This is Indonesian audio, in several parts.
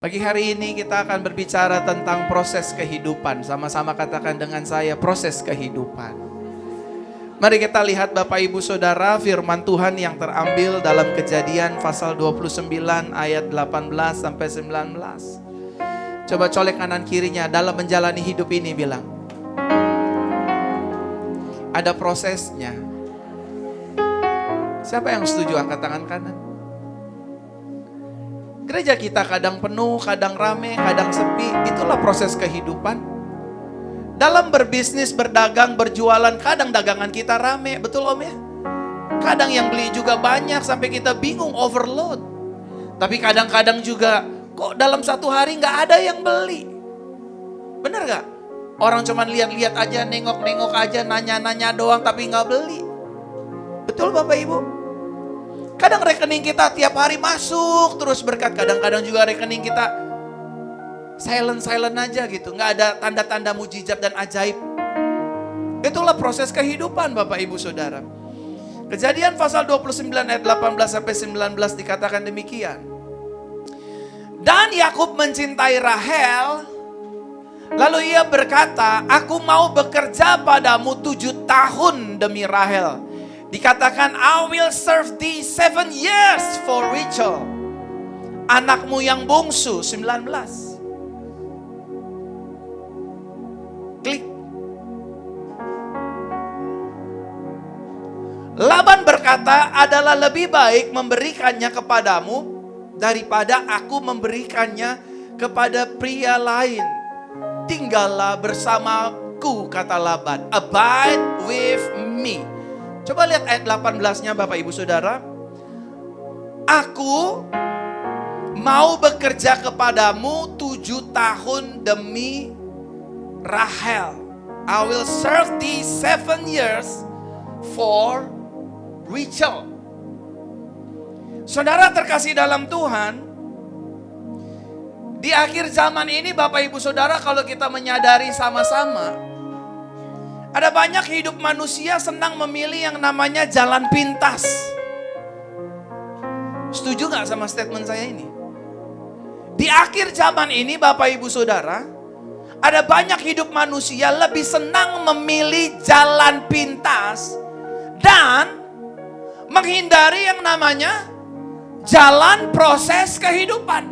Pagi hari ini kita akan berbicara tentang proses kehidupan. Sama-sama katakan dengan saya, proses kehidupan. Mari kita lihat Bapak Ibu Saudara firman Tuhan yang terambil dalam Kejadian pasal 29 ayat 18 sampai 19. Coba colek kanan kirinya, dalam menjalani hidup ini bilang. Ada prosesnya. Siapa yang setuju angkat tangan kanan? Gereja kita kadang penuh, kadang rame, kadang sepi. Itulah proses kehidupan. Dalam berbisnis, berdagang, berjualan, kadang dagangan kita rame. Betul Om ya? Kadang yang beli juga banyak sampai kita bingung, overload. Tapi kadang-kadang juga, kok dalam satu hari gak ada yang beli? Bener gak? Orang cuman lihat-lihat aja, nengok-nengok aja, nanya-nanya doang tapi gak beli. Betul Bapak Ibu? Kadang rekening kita tiap hari masuk terus berkat. Kadang-kadang juga rekening kita silent aja gitu. Nggak ada tanda-tanda mujizat dan ajaib. Itulah proses kehidupan Bapak Ibu Saudara. Kejadian pasal 29 ayat 18 sampai 19 dikatakan demikian. Dan Yakub mencintai Rahel. Lalu ia berkata, aku mau bekerja padamu 7 tahun demi Rahel. Dikatakan, I will serve thee 7 years for Rachel. Anakmu yang bungsu, 19. Klik. Laban berkata, adalah lebih baik memberikannya kepadamu daripada aku memberikannya kepada pria lain. Tinggallah bersamaku, kata Laban. Abide with me. Coba lihat ayat 18-nya Bapak Ibu Saudara. Aku mau bekerja kepadamu 7 tahun demi Rahel. I will serve thee 7 years for Rachel. Saudara terkasih dalam Tuhan, di akhir zaman ini Bapak Ibu Saudara, kalau kita menyadari sama-sama, ada banyak hidup manusia senang memilih yang namanya jalan pintas. Setuju gak sama statement saya ini? Di akhir zaman ini Bapak Ibu Saudara, ada banyak hidup manusia lebih senang memilih jalan pintas dan menghindari yang namanya jalan proses kehidupan.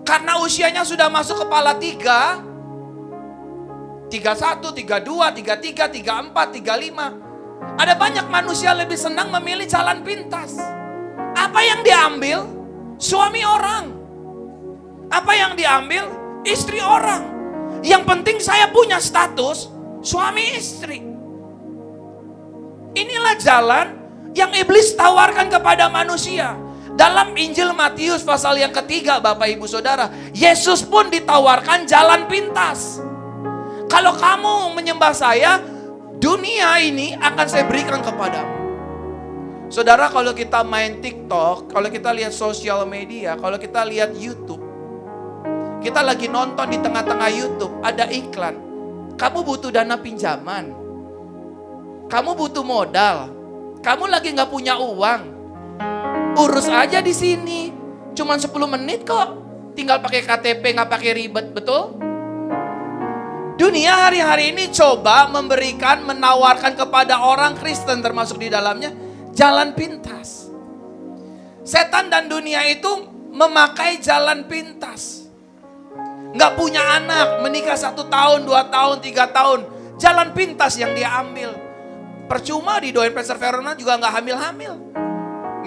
Karena usianya sudah masuk kepala 3, 31, 32, 33, 34, 35. Ada banyak manusia lebih senang memilih jalan pintas. Apa yang diambil? Suami orang. Apa yang diambil? Istri orang. Yang penting saya punya status suami istri. Inilah jalan yang iblis tawarkan kepada manusia. Dalam Injil Matius pasal yang ketiga Bapak Ibu Saudara, Yesus pun ditawarkan jalan pintas. Kalau kamu menyembah saya, dunia ini akan saya berikan kepadamu. Saudara, kalau kita main TikTok, kalau kita lihat sosial media, kalau kita lihat YouTube, kita lagi nonton di tengah-tengah YouTube, ada iklan. Kamu butuh dana pinjaman. Kamu butuh modal. Kamu lagi gak punya uang. Urus aja di sini. Cuman 10 menit kok. Tinggal pakai KTP, gak pakai ribet, betul? Dunia hari-hari ini coba memberikan, menawarkan kepada orang Kristen termasuk di dalamnya jalan pintas. Setan dan dunia itu memakai jalan pintas. Nggak punya anak, menikah 1 tahun, 2 tahun, 3 tahun. Jalan pintas yang dia ambil. Percuma didoain Pastor Verona juga nggak hamil-hamil.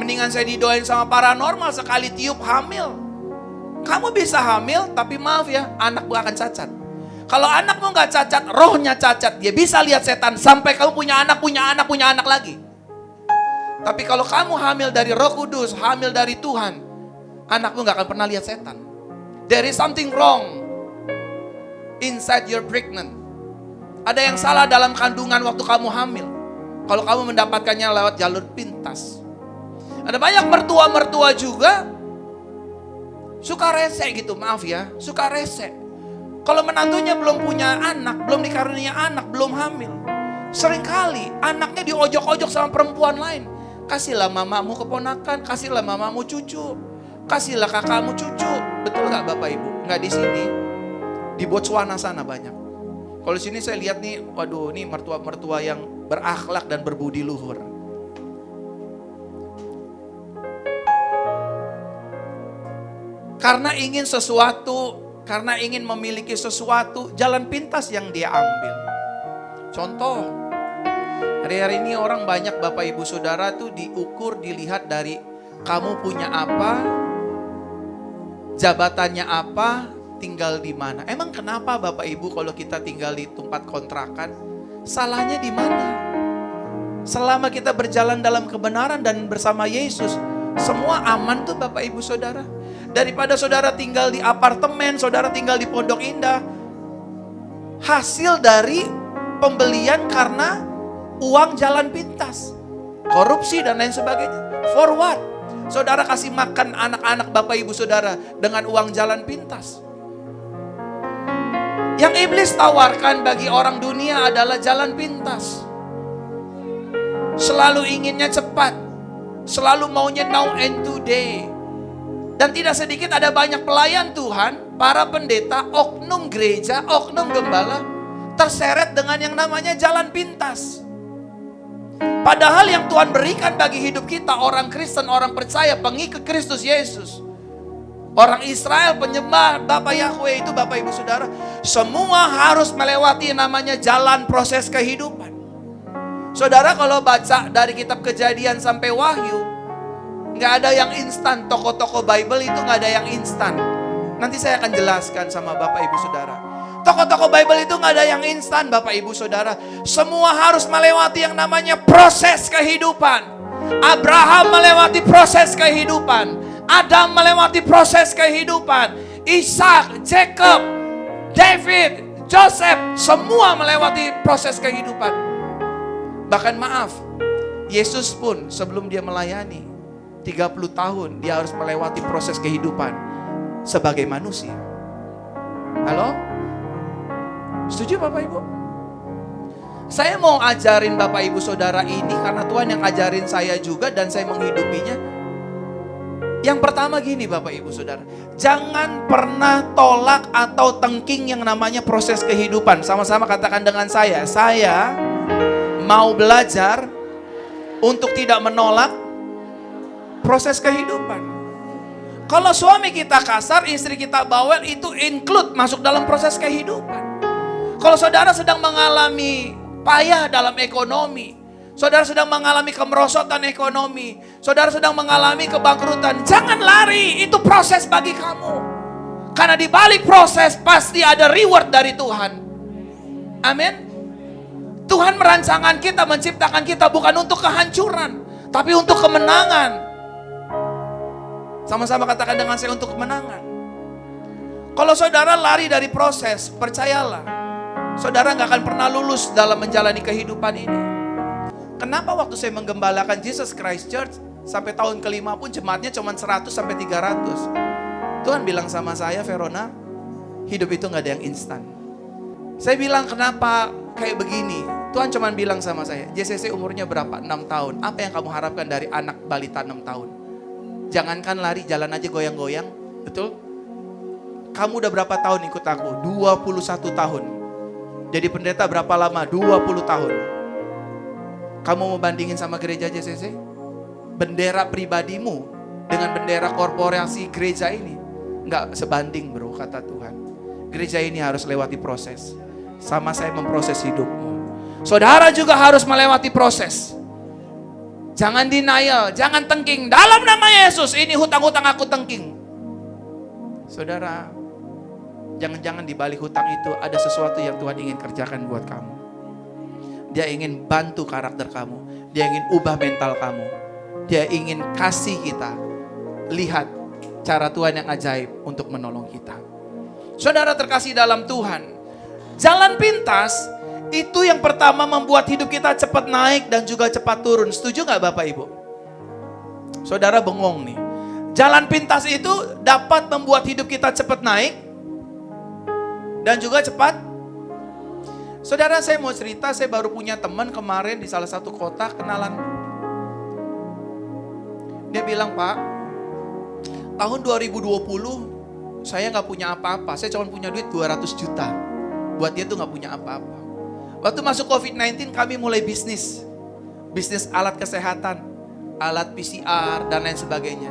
Mendingan saya didoain sama paranormal sekali tiup hamil. Kamu bisa hamil tapi maaf ya, anak buah akan cacat. Kalau anakmu gak cacat, rohnya cacat. Dia bisa lihat setan sampai kamu punya anak lagi. Tapi kalau kamu hamil dari Roh Kudus, hamil dari Tuhan, anakmu gak akan pernah lihat setan. There is something wrong inside your pregnant. Ada yang salah dalam kandungan waktu kamu hamil. Kalau kamu mendapatkannya lewat jalur pintas. Ada banyak mertua-mertua juga suka rese gitu, maaf ya, suka rese. Kalau menantunya belum punya anak, belum dikarunia anak, belum hamil. Seringkali anaknya diojok-ojok sama perempuan lain. Kasihlah mamamu keponakan, kasihlah mamamu cucu. Kasihlah kakakmu cucu. Betul gak Bapak Ibu? Nggak di sini. Di Botswana sana banyak. Kalau sini saya lihat nih, waduh, ini mertua-mertua yang berakhlak dan berbudi luhur. Karena ingin sesuatu, karena ingin memiliki sesuatu, jalan pintas yang dia ambil. Contoh, hari-hari ini orang banyak Bapak Ibu Saudara tuh diukur, dilihat dari kamu punya apa, jabatannya apa, tinggal di mana. Emang kenapa Bapak Ibu kalau kita tinggal di tempat kontrakan, salahnya di mana? Selama kita berjalan dalam kebenaran dan bersama Yesus, semua aman tuh Bapak Ibu Saudara. Daripada saudara tinggal di apartemen, saudara tinggal di Pondok Indah, hasil dari pembelian karena uang jalan pintas, korupsi dan lain sebagainya. For what? Saudara kasih makan anak-anak Bapak Ibu Saudara dengan uang jalan pintas. Yang iblis tawarkan bagi orang dunia adalah jalan pintas. Selalu inginnya cepat, selalu maunya now and today. Dan tidak sedikit ada banyak pelayan Tuhan, para pendeta, oknum gereja, oknum gembala, terseret dengan yang namanya jalan pintas. Padahal yang Tuhan berikan bagi hidup kita, orang Kristen, orang percaya, pengikut Kristus Yesus, orang Israel, penyembah Bapa Yahweh itu Bapak Ibu Saudara, semua harus melewati namanya jalan proses kehidupan. Saudara kalau baca dari kitab Kejadian sampai Wahyu, nggak ada yang instan. Toko-toko Bible itu nggak ada yang instan. Nanti saya akan jelaskan sama Bapak Ibu Saudara. Toko-toko Bible itu nggak ada yang instan Bapak Ibu Saudara. Semua harus melewati yang namanya proses kehidupan. Abraham melewati proses kehidupan. Adam melewati proses kehidupan. Ishak, Jacob, David, Joseph, semua melewati proses kehidupan. Bahkan maaf, Yesus pun sebelum dia melayani 30 tahun dia harus melewati proses kehidupan sebagai manusia. Halo? Setuju Bapak Ibu? Saya mau ajarin Bapak Ibu Saudara ini karena Tuhan yang ajarin saya juga dan saya menghidupinya. Yang pertama gini Bapak Ibu Saudara, jangan pernah tolak atau tengking yang namanya proses kehidupan. Sama-sama katakan dengan saya mau belajar untuk tidak menolak proses kehidupan. Kalau suami kita kasar, istri kita bawel, itu include masuk dalam proses kehidupan. Kalau saudara sedang mengalami payah dalam ekonomi, saudara sedang mengalami kemerosotan ekonomi, saudara sedang mengalami kebangkrutan, jangan lari, itu proses bagi kamu. Karena di balik proses pasti ada reward dari Tuhan. Amin. Tuhan merancangkan kita, menciptakan kita bukan untuk kehancuran, tapi untuk kemenangan. Sama-sama katakan dengan saya, untuk kemenangan. Kalau saudara lari dari proses, percayalah, saudara gak akan pernah lulus dalam menjalani kehidupan ini. Kenapa waktu saya menggembalakan Jesus Christ Church, sampai tahun kelima pun jemaatnya cuma 100 sampai 300. Tuhan bilang sama saya, Verona, hidup itu gak ada yang instan. Saya bilang, kenapa kayak begini? Tuhan cuma bilang sama saya, JCC umurnya berapa? 6 tahun. Apa yang kamu harapkan dari anak balita 6 tahun? Jangankan lari, jalan aja goyang-goyang. Betul? Kamu udah berapa tahun ikut aku? 21 tahun. Jadi pendeta berapa lama? 20 tahun. Kamu mau bandingin sama gereja JCC? Bendera pribadimu dengan bendera korporasi gereja ini nggak sebanding bro, kata Tuhan. Gereja ini harus lewati proses. Sama saya memproses hidupmu. Saudara juga harus melewati proses. Jangan denial, jangan tengking. Dalam nama Yesus, ini hutang-hutang aku tengking. Saudara, jangan-jangan di balik hutang itu ada sesuatu yang Tuhan ingin kerjakan buat kamu. Dia ingin bantu karakter kamu. Dia ingin ubah mental kamu. Dia ingin kasih kita lihat cara Tuhan yang ajaib untuk menolong kita. Saudara terkasih dalam Tuhan, jalan pintas itu yang pertama membuat hidup kita cepat naik dan juga cepat turun. Setuju gak Bapak Ibu? Saudara bengong nih. Jalan pintas itu dapat membuat hidup kita cepat naik dan juga cepat. Saudara, saya mau cerita, saya baru punya teman kemarin di salah satu kota, kenalan. Dia bilang, Pak, Tahun 2020, saya nggak punya apa-apa. Saya cuma punya duit 200 juta. Buat dia tuh nggak punya apa-apa. Waktu masuk COVID-19 kami mulai bisnis. Bisnis alat kesehatan, alat PCR, dan lain sebagainya.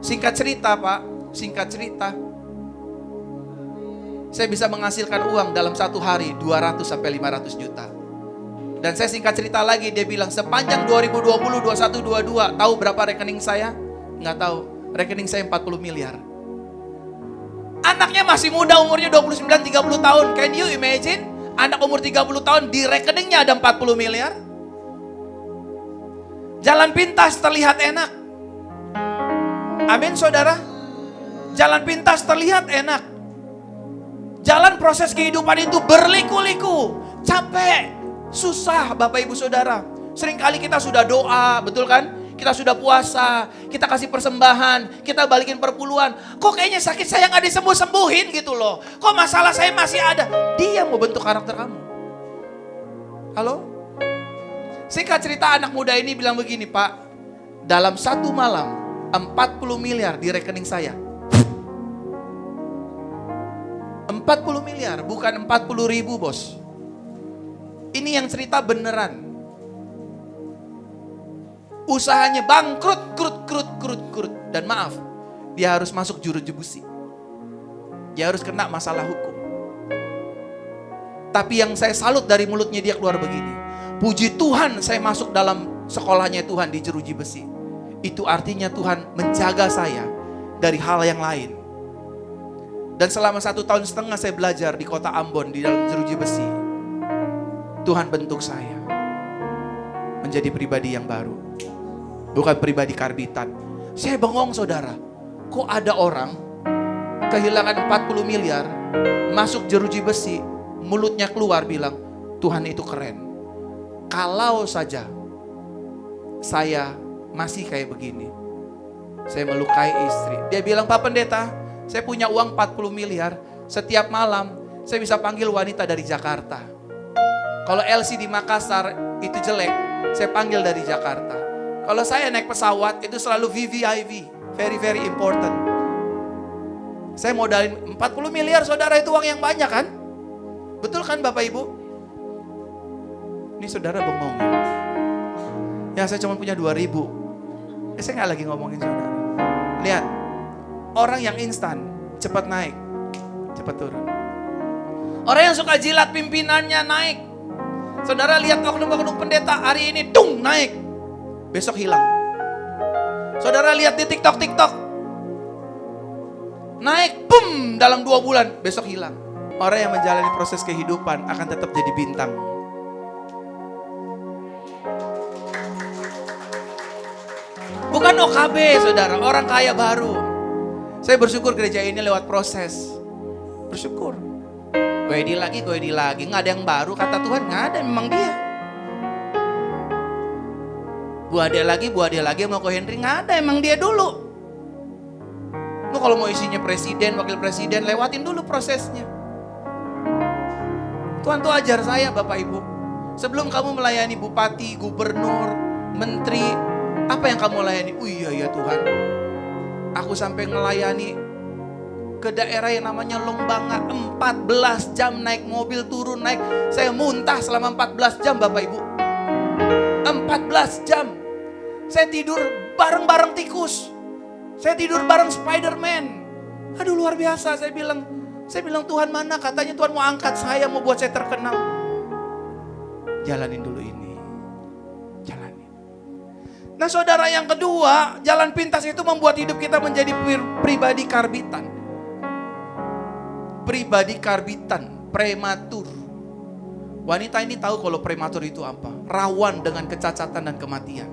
Singkat cerita Pak, saya bisa menghasilkan uang dalam satu hari 200 sampai 500 juta. Dan saya singkat cerita lagi, dia bilang sepanjang 2020, 21, 22, tahu berapa rekening saya? Nggak tahu. Rekening saya 40 miliar. Anaknya masih muda, umurnya 29, 30 tahun. Can you imagine? Anak umur 30 tahun di rekeningnya ada 40 miliar. Jalan pintas terlihat enak. Amin saudara. Jalan pintas terlihat enak. Jalan proses kehidupan itu berliku-liku. Capek, susah Bapak Ibu Saudara. Seringkali kita sudah doa, betul kan? Kita sudah puasa, kita kasih persembahan, kita balikin perpuluhan. Kok kayaknya sakit saya gak disembuh-sembuhin gitu loh. Kok masalah saya masih ada. Dia mau bentuk karakter kamu. Halo? Singkat cerita anak muda ini bilang begini, Pak. Dalam satu malam 40 miliar di rekening saya. 40 miliar, bukan 40 ribu bos. Ini yang cerita beneran. Usahanya bangkrut, krut. Dan maaf, dia harus masuk jeruji. Dia harus kena masalah hukum. Tapi yang saya salut dari mulutnya dia keluar begini. Puji Tuhan saya masuk dalam sekolahnya Tuhan di jeruji besi. Itu artinya Tuhan menjaga saya dari hal yang lain. Dan selama 1,5 tahun saya belajar di kota Ambon di dalam jeruji besi. Tuhan bentuk saya menjadi pribadi yang baru. Bukan pribadi karbitan. Saya bengong saudara. Kok ada orang kehilangan 40 miliar, masuk jeruji besi, mulutnya keluar bilang, Tuhan itu keren. Kalau saja saya masih kayak begini, saya melukai istri. Dia bilang, Pak Pendeta, saya punya uang 40 miliar, setiap malam saya bisa panggil wanita dari Jakarta. Kalau LC di Makassar itu jelek, saya panggil dari Jakarta. Kalau saya naik pesawat itu selalu VVIP, very very important. Saya modalin 40 miliar saudara, itu uang yang banyak kan? Betul kan Bapak Ibu? Ini saudara bengong ya. Ya saya cuma punya 2.000. Saya nggak lagi ngomongin saudara. Lihat, orang yang instan cepat naik, cepat turun. Orang yang suka jilat pimpinannya naik. Saudara lihat oknum-oknum pendeta hari ini tung naik, besok hilang. Saudara lihat di TikTok naik, boom, dalam 2 bulan, besok hilang. Orang yang menjalani proses kehidupan akan tetap jadi bintang. Bukan OKB saudara, orang kaya baru. Saya bersyukur gereja ini lewat proses. Bersyukur. Gue di lagi, nggak ada yang baru, kata Tuhan, nggak ada, memang dia. Bu Ade lagi, mau ke Henry, nggak ada, emang dia dulu. Lu kalau mau isinya presiden, wakil presiden, lewatin dulu prosesnya. Tuhan tuh ajar saya Bapak Ibu. Sebelum kamu melayani bupati, gubernur, menteri, apa yang kamu layani? Oh iya ya Tuhan. Aku sampai ngelayani ke daerah yang namanya Lombanga, 14 jam naik mobil, turun naik. Saya muntah selama 14 jam Bapak Ibu. 14 jam. Saya tidur bareng-bareng tikus. Saya tidur bareng Spider-Man. Aduh luar biasa. Saya bilang Tuhan mana? Katanya Tuhan mau angkat saya, mau buat saya terkenal. Jalanin dulu ini. Jalanin. Nah saudara, yang kedua, jalan pintas itu membuat hidup kita menjadi pribadi karbitan. Pribadi karbitan, prematur. Wanita ini tahu kalau prematur itu apa? Rawan dengan kecacatan dan kematian.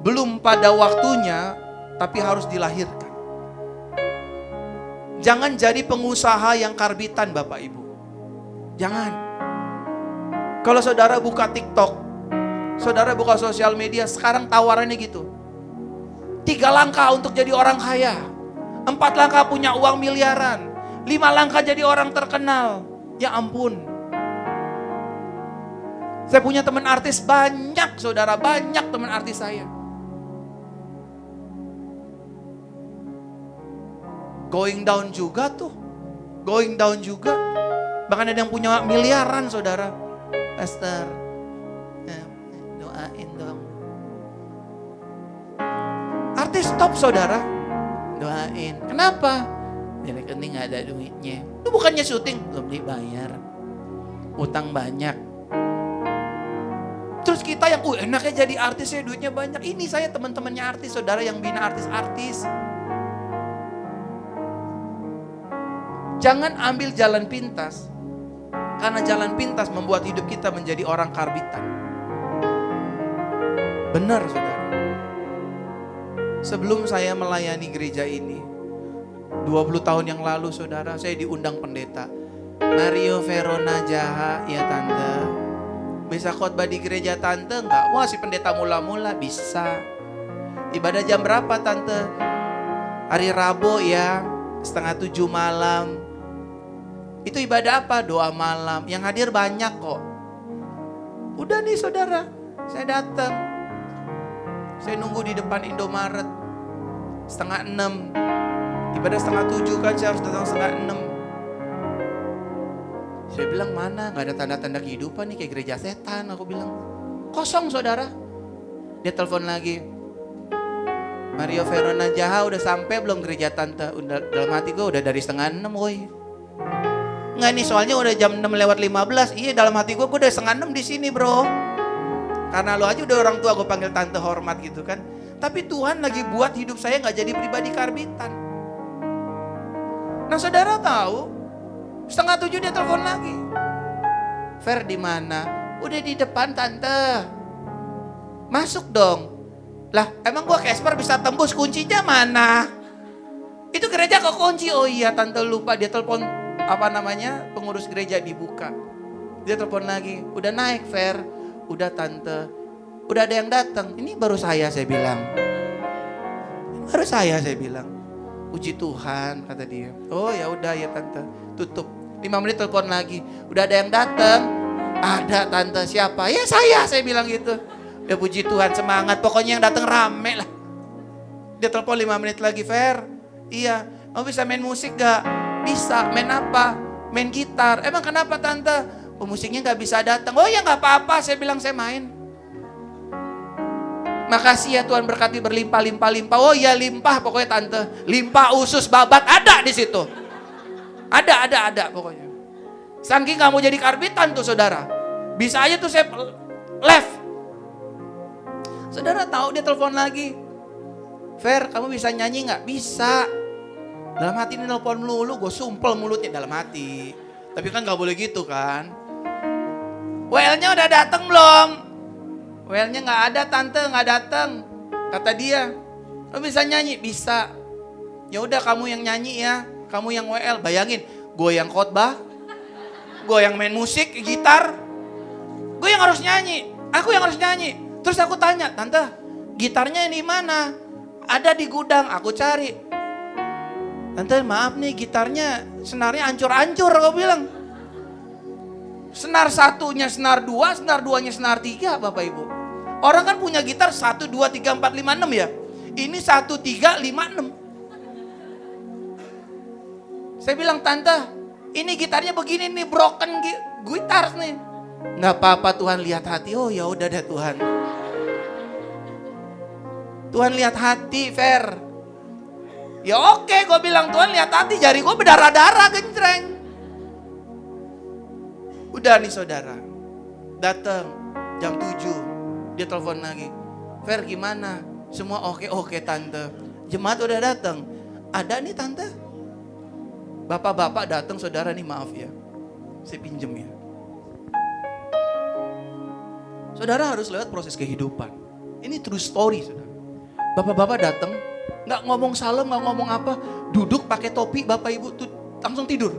Belum pada waktunya, tapi harus dilahirkan. Jangan jadi pengusaha yang karbitan Bapak Ibu. Jangan. Kalau saudara buka TikTok, saudara buka sosial media, sekarang tawarannya gitu. 3 langkah untuk jadi orang kaya. 4 langkah punya uang miliaran. 5 langkah jadi orang terkenal. Ya ampun. Saya punya teman artis banyak saudara, banyak teman artis saya. going down juga tuh. Going down juga. Bahkan ada yang punya miliaran saudara. Pastor, doain dong. Artis top saudara. Doain. Kenapa? Di rekening gak ada duitnya. Itu bukannya syuting, belum dibayar. Utang banyak. Terus kita yang enaknya jadi artis ya, duitnya banyak. Ini saya teman-temannya artis, saudara yang bina artis-artis. Jangan ambil jalan pintas. Karena jalan pintas membuat hidup kita menjadi orang karbitan. Benar saudara. Sebelum saya melayani gereja ini, 20 tahun yang lalu saudara, saya diundang pendeta. Mario Verona Jaha, ya tante. Bisa khotbah di gereja tante enggak? Wah si pendeta mula-mula bisa. Ibadah jam berapa tante? Hari Rabu ya, 6:30 malam. Itu ibadah apa? Doa malam. Yang hadir banyak kok. Udah nih saudara, saya datang. Saya nunggu di depan Indomaret. 5:30. Ibadah 6:30 kan, saya harus datang 5:30. Saya bilang mana? Gak ada tanda-tanda kehidupan nih, kayak gereja setan. Aku bilang kosong saudara. Dia telepon lagi. Mario Verona Jaha udah sampai belum gereja tante? Udah, dalam hati gue udah dari 5:30 woi. Nggak nih soalnya udah jam 6:15. Iya dalam hati gue udah 5:30 di sini bro. Karena lo aja udah orang tua gue panggil tante hormat gitu kan. Tapi Tuhan lagi buat hidup saya nggak jadi pribadi karbitan. Nah saudara tahu, 6:30 dia telepon lagi. Fer di mana? Udah di depan tante. Masuk dong. Lah emang gue Casper bisa tembus, kuncinya mana? Itu gereja kekunci. Oh iya tante lupa, dia telepon pengurus gereja dibuka. Dia telepon lagi, udah naik Fer, udah tante, udah ada yang datang. Ini baru saya bilang. Baru saya bilang. Puji Tuhan kata dia. Oh ya udah ya tante, tutup. 5 menit telepon lagi, udah ada yang datang. Ada tante, siapa? Ya saya bilang gitu. Ya puji Tuhan, semangat, pokoknya yang datang rame lah. Dia telepon 5 menit lagi, Fer. Iya, kamu bisa main musik gak? Bisa. Main apa? Main gitar. Emang kenapa tante? Pemusiknya gak bisa datang. Oh ya gak apa-apa, saya bilang saya main. Makasih ya Tuhan berkati berlimpah. Oh ya limpah pokoknya tante. Limpah usus babat ada di situ. Ada pokoknya. Saking gak mau jadi karbitan tuh saudara. Bisa aja tuh saya left. Saudara tahu dia telepon lagi. Fer, kamu bisa nyanyi gak? Bisa. Dalam hati ini nelpon melulu, gue sumpel mulutnya dalam hati. Tapi kan gak boleh gitu kan. WL-nya udah dateng belum? WL-nya gak ada tante, gak dateng. Kata dia, kamu bisa nyanyi? Bisa. Ya udah kamu yang nyanyi ya, kamu yang WL. Bayangin, gue yang khotbah, gue yang main musik, gitar, gue yang harus nyanyi, aku yang harus nyanyi. Terus aku tanya, tante, gitarnya di mana? Ada di gudang, aku cari. Tante maaf nih gitarnya senarnya ancur-ancur aku bilang. Senar satunya senar 2, senar 2-nya senar 3 Bapak Ibu. Orang kan punya gitar 1, 2, 3, 4, 5, 6 ya. Ini 1, 3, 5, 6. Saya bilang tante ini gitarnya begini nih broken gitar nih. Nggak apa-apa Tuhan lihat hati. Oh ya udah deh Tuhan. Tuhan lihat hati Fer. Ya oke, gue bilang Tuhan lihat hati, jari gue berdarah-darah genjreng. Udah nih saudara, datang jam 7, dia telepon lagi. Fer gimana? Semua oke tante. Jemaat udah datang. Ada nih tante. Bapak-bapak datang saudara nih maaf ya. Saya pinjem ya. Saudara harus lewat proses kehidupan. Ini true story saudara. Bapak-bapak datang, nggak ngomong salam, nggak ngomong apa, duduk pakai topi, bapak ibu tuh langsung tidur.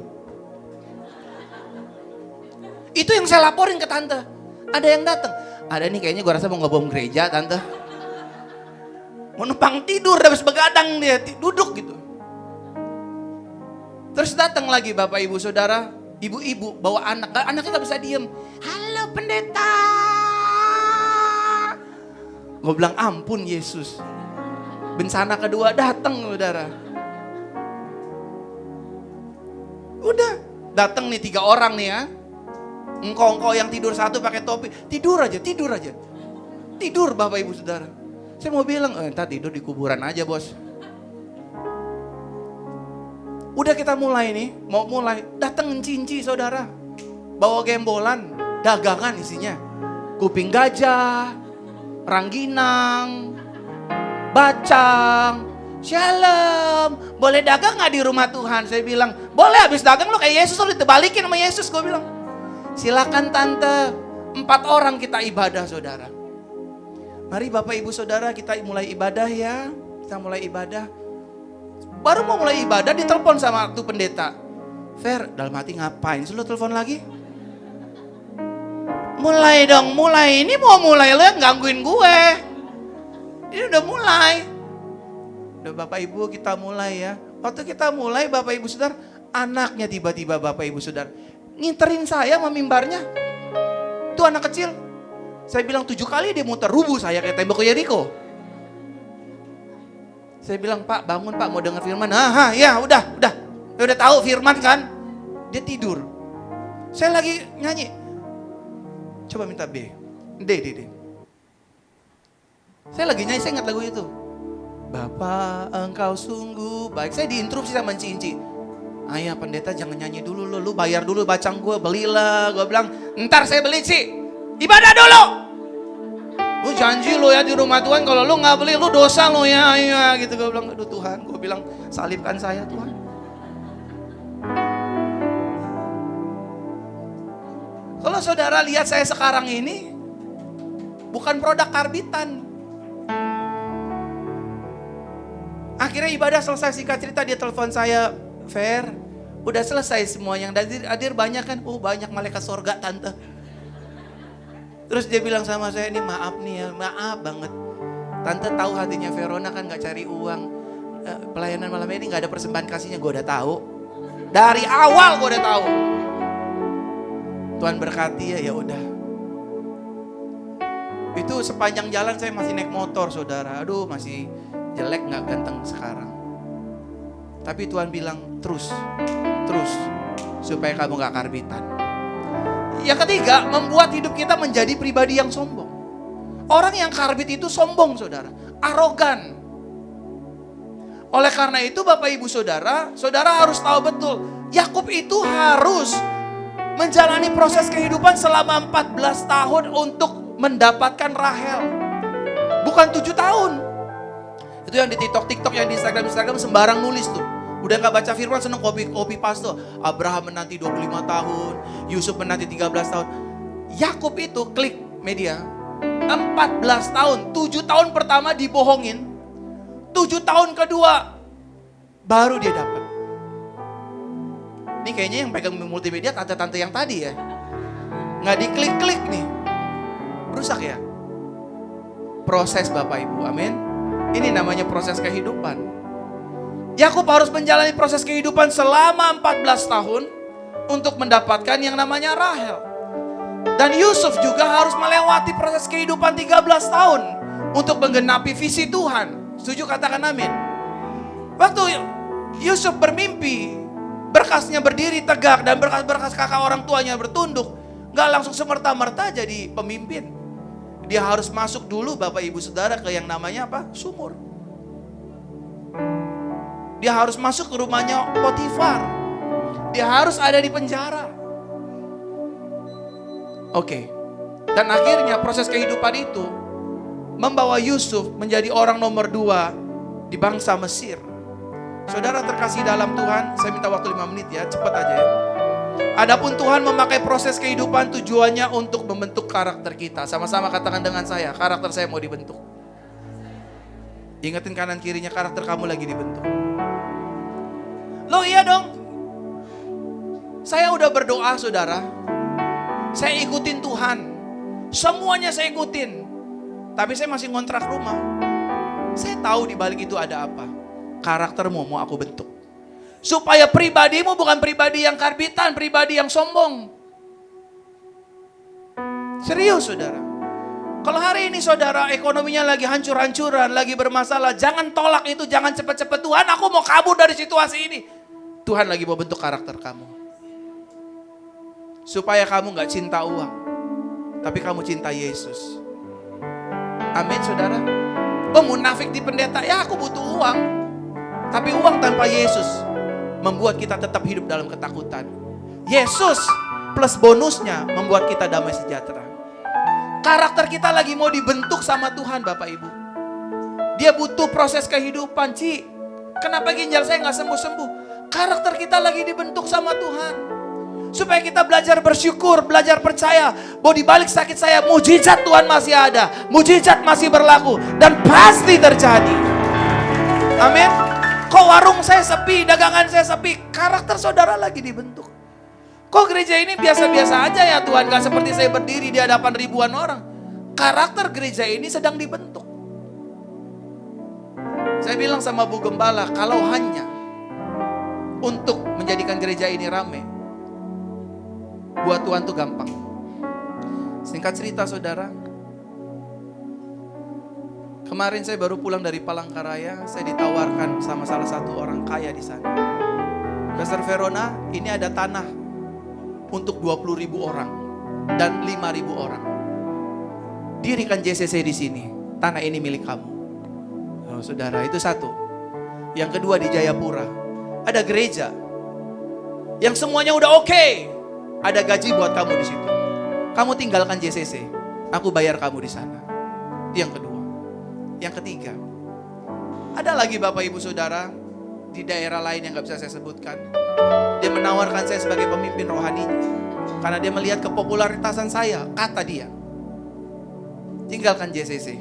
Itu yang saya laporin ke tante. Ada yang datang, ada nih kayaknya gue rasa mau ngebom gereja tante. Mau numpang tidur, habis begadang dia duduk gitu. Terus datang lagi bapak ibu saudara, ibu-ibu bawa anak, anaknya nggak bisa diem. Halo pendeta. Gue bilang ampun Yesus. Bencana kedua datang saudara. Udah, datang nih 3 orang nih ya. Engkau yang tidur satu pakai topi. Tidur aja. Tidur Bapak Ibu Saudara. Saya mau bilang, entar tidur di kuburan aja bos. Udah kita mulai nih, mau mulai. Datang cinci saudara. Bawa gembolan, dagangan isinya. Kuping gajah, rangginang, bacang. Shalom, boleh dagang gak di rumah Tuhan? Saya bilang, boleh. Habis dagang lo kayak Yesus, lo ditebalikin sama Yesus. Gue bilang, silakan tante. 4 orang kita ibadah saudara. Mari Bapak Ibu Saudara kita mulai ibadah ya. Kita mulai ibadah. Baru mau mulai ibadah ditelepon sama tuh pendeta. Fer, dalam hati ngapain sih lo telepon lagi? Mulai dong, mulai. Ini mau mulai, lo yang gangguin gue. Ini udah mulai. Udah Bapak Ibu kita mulai ya. Waktu kita mulai Bapak Ibu Saudara, anaknya tiba-tiba Bapak Ibu Saudara nginterin saya sama mimbarnya. Itu anak kecil. Saya bilang 7 kali dia muter, rubuh saya kayak tembok Yeriko. Saya bilang, Pak bangun Pak, mau dengar firman. Ya udah tahu firman kan. Dia tidur. Saya lagi nyanyi. Coba minta B. D. Saya lagi nyanyi, saya ingat lagu itu. Bapak engkau sungguh baik. Saya diinterupsi sama Cinci. Ayah pendeta jangan nyanyi dulu lu bayar dulu bacang gue, belilah. Gue bilang, ntar saya beli sih. Ibadah dulu. Lu janji lu ya di rumah Tuhan, kalau lu gak beli lu dosa lu ya. Gitu gue bilang, aduh Tuhan. Gue bilang, salibkan saya Tuhan. Kalau saudara lihat saya sekarang ini, bukan produk karbitan. Akhirnya ibadah selesai, singkat cerita dia telepon saya, Fer, udah selesai semua yang hadir banyak kan? Oh banyak malaikat sorga tante. Terus dia bilang sama saya, ini maaf nih ya, maaf banget. Tante tahu hatinya Verona kan gak cari uang. Pelayanan malam ini gak ada persembahan kasihnya, gue udah tahu. Dari awal gue udah tahu. Tuhan berkati ya udah. Itu sepanjang jalan saya masih naik motor saudara. Aduh masih jelek gak ganteng sekarang. Tapi Tuhan bilang terus. Supaya kamu gak karbitan. Yang ketiga, membuat hidup kita menjadi pribadi yang sombong. Orang yang karbit itu sombong saudara. Arogan. Oleh karena itu Bapak Ibu Saudara, saudara harus tahu betul. Yakub itu harus menjalani proses kehidupan selama 14 tahun untuk mendapatkan Rahel. Bukan 7 tahun. Itu yang di TikTok, yang di Instagram sembarang nulis tuh. Udah gak baca firman seneng copy paste. Abraham menanti 25 tahun, Yusuf menanti 13 tahun. Yakub itu klik media 14 tahun, 7 tahun pertama dibohongin, 7 tahun kedua baru dia dapat. Ini kayaknya yang pegang multimedia tante-tante yang tadi ya. Nggak diklik-klik nih. Rusak ya. Proses Bapak Ibu, amin. Ini namanya proses kehidupan. Yakub harus menjalani proses kehidupan selama 14 tahun untuk mendapatkan yang namanya Rahel. Dan Yusuf juga harus melewati proses kehidupan 13 tahun untuk menggenapi visi Tuhan. Setuju katakan amin. Waktu Yusuf bermimpi, berkasnya berdiri tegak dan berkas-berkas kakak orang tuanya bertunduk. Gak langsung semerta-merta jadi pemimpin. Dia harus masuk dulu Bapak Ibu Saudara ke yang namanya apa? Sumur. Dia harus masuk ke rumahnya Potifar. Dia harus ada di penjara. Oke. Dan akhirnya proses kehidupan itu membawa Yusuf menjadi orang nomor 2 di bangsa Mesir. Saudara terkasih dalam Tuhan, saya minta waktu 5 menit ya, cepat aja ya. Adapun Tuhan memakai proses kehidupan tujuannya untuk membentuk karakter kita. Sama-sama katakan dengan saya, karakter saya mau dibentuk. Ingetin kanan kirinya, karakter kamu lagi dibentuk. Loh iya dong. Saya udah berdoa saudara. Saya ikutin Tuhan. Semuanya saya ikutin. Tapi saya masih ngontrak rumah. Saya tahu di balik itu ada apa. Karaktermu mau aku bentuk. Supaya pribadimu bukan pribadi yang karbitan, pribadi yang sombong. Serius saudara. Kalau hari ini saudara ekonominya lagi hancur-hancuran, lagi bermasalah, jangan tolak itu, jangan cepet-cepet Tuhan aku mau kabur dari situasi ini. Tuhan lagi mau bentuk karakter kamu. Supaya kamu gak cinta uang, tapi kamu cinta Yesus. Amin saudara. Oh munafik di pendeta, ya aku butuh uang. Tapi uang tanpa Yesus membuat kita tetap hidup dalam ketakutan. Yesus plus bonusnya membuat kita damai sejahtera. Karakter kita lagi mau dibentuk sama Tuhan Bapak Ibu. Dia butuh proses kehidupan. Ci, kenapa ginjal saya gak sembuh-sembuh? Karakter kita lagi dibentuk sama Tuhan. Supaya kita belajar bersyukur, belajar percaya bahwa di balik sakit saya mujizat Tuhan masih ada, mujizat masih berlaku dan pasti terjadi. Amin. Kok warung saya sepi, dagangan saya sepi, karakter saudara lagi dibentuk. Kok gereja ini biasa-biasa aja ya Tuhan, gak seperti saya berdiri di hadapan ribuan orang. Karakter gereja ini sedang dibentuk. Saya bilang sama Bu Gembala, kalau hanya untuk menjadikan gereja ini rame, buat Tuhan tuh gampang. Singkat cerita saudara, kemarin saya baru pulang dari Palangkaraya, saya ditawarkan sama salah satu orang kaya di sana. Pastor Verona, ini ada tanah untuk 20.000 orang dan 5.000 orang. Dirikan JCC di sini, tanah ini milik kamu. Oh, saudara, itu satu. Yang kedua di Jayapura, ada gereja yang semuanya udah oke. Ada gaji buat kamu di situ. Kamu tinggalkan JCC, aku bayar kamu di sana. Itu yang kedua. Yang ketiga, ada lagi Bapak Ibu Saudara di daerah lain yang gak bisa saya sebutkan. Dia menawarkan saya sebagai pemimpin rohaninya karena dia melihat kepopularitasan saya. Kata dia, tinggalkan JCC,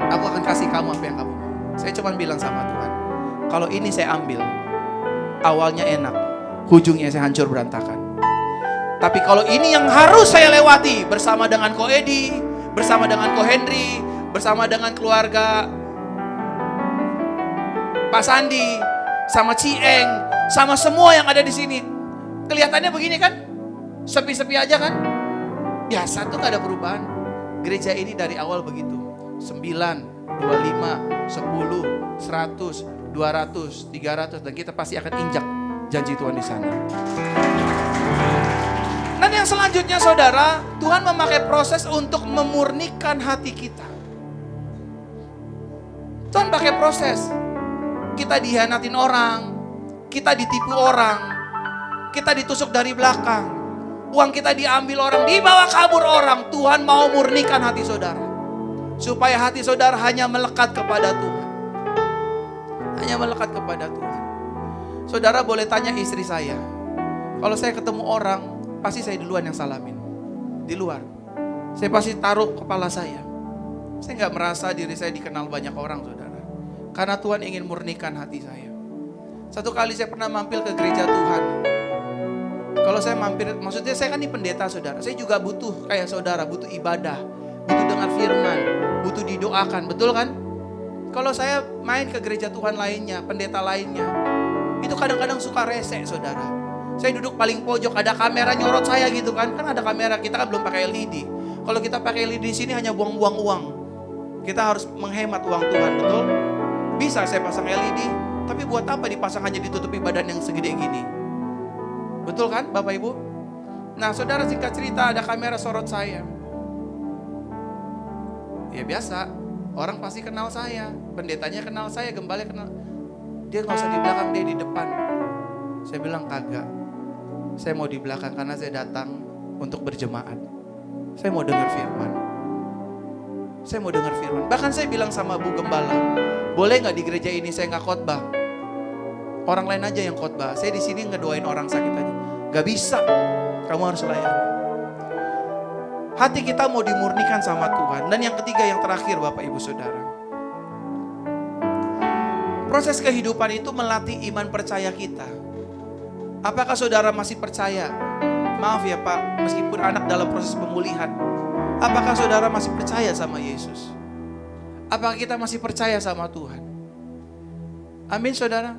aku akan kasih kamu apa yang kamu mau. Saya cuma bilang sama Tuhan, kalau ini saya ambil, awalnya enak, ujungnya saya hancur berantakan. Tapi kalau ini yang harus saya lewati bersama dengan Ko Edi, bersama dengan Ko Henry, bersama dengan keluarga Pak Sandi, sama Cieng, sama semua yang ada di sini. Kelihatannya begini kan? Sepi-sepi aja kan? Biasa tuh gak ada perubahan. Gereja ini dari awal begitu. 9, 25, 10, 100, 200, 300, dan kita pasti akan injak janji Tuhan di sana. Dan yang selanjutnya saudara, Tuhan memakai proses untuk memurnikan hati kita. Tuhan pakai proses. Kita dihianatin orang, kita ditipu orang, kita ditusuk dari belakang, uang kita diambil orang, dibawa kabur orang. Tuhan mau murnikan hati saudara, supaya hati saudara hanya melekat kepada Tuhan. Hanya melekat kepada Tuhan. Saudara boleh tanya istri saya, kalau saya ketemu orang, pasti saya duluan yang salamin. Di luar, saya pasti taruh kepala saya. Saya gak merasa diri saya dikenal banyak orang saudara. Karena Tuhan ingin murnikan hati saya. Satu kali saya pernah mampir ke gereja Tuhan. Kalau saya mampir, maksudnya saya kan ini pendeta saudara. Saya juga butuh kayak saudara, butuh ibadah, butuh dengar firman, butuh didoakan, betul kan? Kalau saya main ke gereja Tuhan lainnya, pendeta lainnya, itu kadang-kadang suka rese saudara. Saya duduk paling pojok, ada kamera nyorot saya gitu kan. Kan ada kamera, kita kan belum pakai LED. Kalau kita pakai LED di sini hanya buang-buang uang. Kita harus menghemat uang Tuhan, betul? Bisa saya pasang LED, tapi buat apa dipasang hanya ditutupi badan yang segede gini? Betul kan Bapak Ibu? Nah saudara, singkat cerita, ada kamera sorot saya. Ya biasa, orang pasti kenal saya. Pendetanya kenal saya, gembalanya kenal. Dia gak usah di belakang, dia di depan. Saya bilang kagak. Saya mau di belakang karena saya datang untuk berjemaat. Saya mau dengar firman. Saya mau dengar firman. Bahkan saya bilang sama Bu Gembala, boleh gak di gereja ini saya gak khotbah? Orang lain aja yang khotbah. Saya di sini ngedoain orang sakit aja. Gak bisa. Kamu harus layani. Hati kita mau dimurnikan sama Tuhan. Dan yang ketiga, yang terakhir Bapak Ibu Saudara. Proses kehidupan itu melatih iman percaya kita. Apakah saudara masih percaya? Maaf ya Pak, meskipun anak dalam proses pemulihan. Apakah saudara masih percaya sama Yesus? Apakah kita masih percaya sama Tuhan? Amin saudara.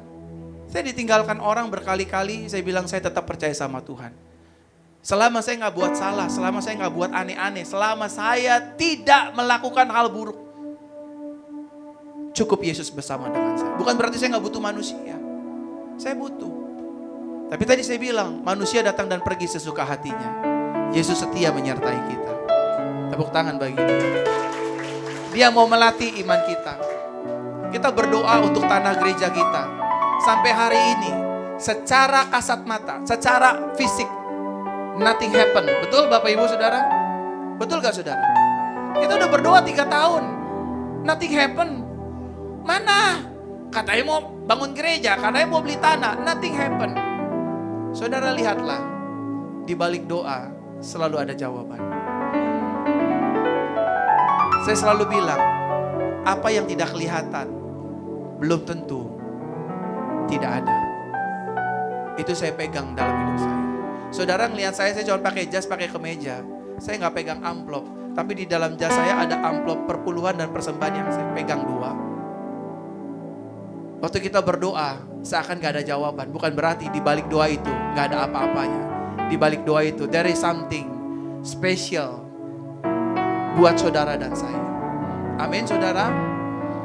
Saya ditinggalkan orang berkali-kali, saya bilang saya tetap percaya sama Tuhan. Selama saya gak buat salah, selama saya gak buat aneh-aneh, selama saya tidak melakukan hal buruk, cukup Yesus bersama dengan saya. Bukan berarti saya gak butuh manusia. Saya butuh. Tapi tadi saya bilang, manusia datang dan pergi sesuka hatinya. Yesus setia menyertai kita. Tepuk tangan bagi dia. Dia mau melatih iman kita. Kita berdoa untuk tanah gereja kita. Sampai hari ini, secara kasat mata, secara fisik, nothing happen. Betul Bapak Ibu Saudara? Betul gak saudara? Kita udah berdoa 3 tahun. Nothing happen. Mana? Katanya mau bangun gereja, katanya mau beli tanah. Nothing happen. Saudara lihatlah, di balik doa selalu ada jawaban. Saya selalu bilang, apa yang tidak kelihatan belum tentu tidak ada. Itu saya pegang dalam hidup saya. Saudara ngelihat saya cuma pakai jas, pakai kemeja. Saya nggak pegang amplop, tapi di dalam jas saya ada amplop perpuluhan dan persembahan yang saya pegang 2. Waktu kita berdoa, seakan gak ada jawaban. Bukan berarti di balik doa itu gak ada apa-apanya. Di balik doa itu, there is something special buat saudara dan saya. Amin saudara.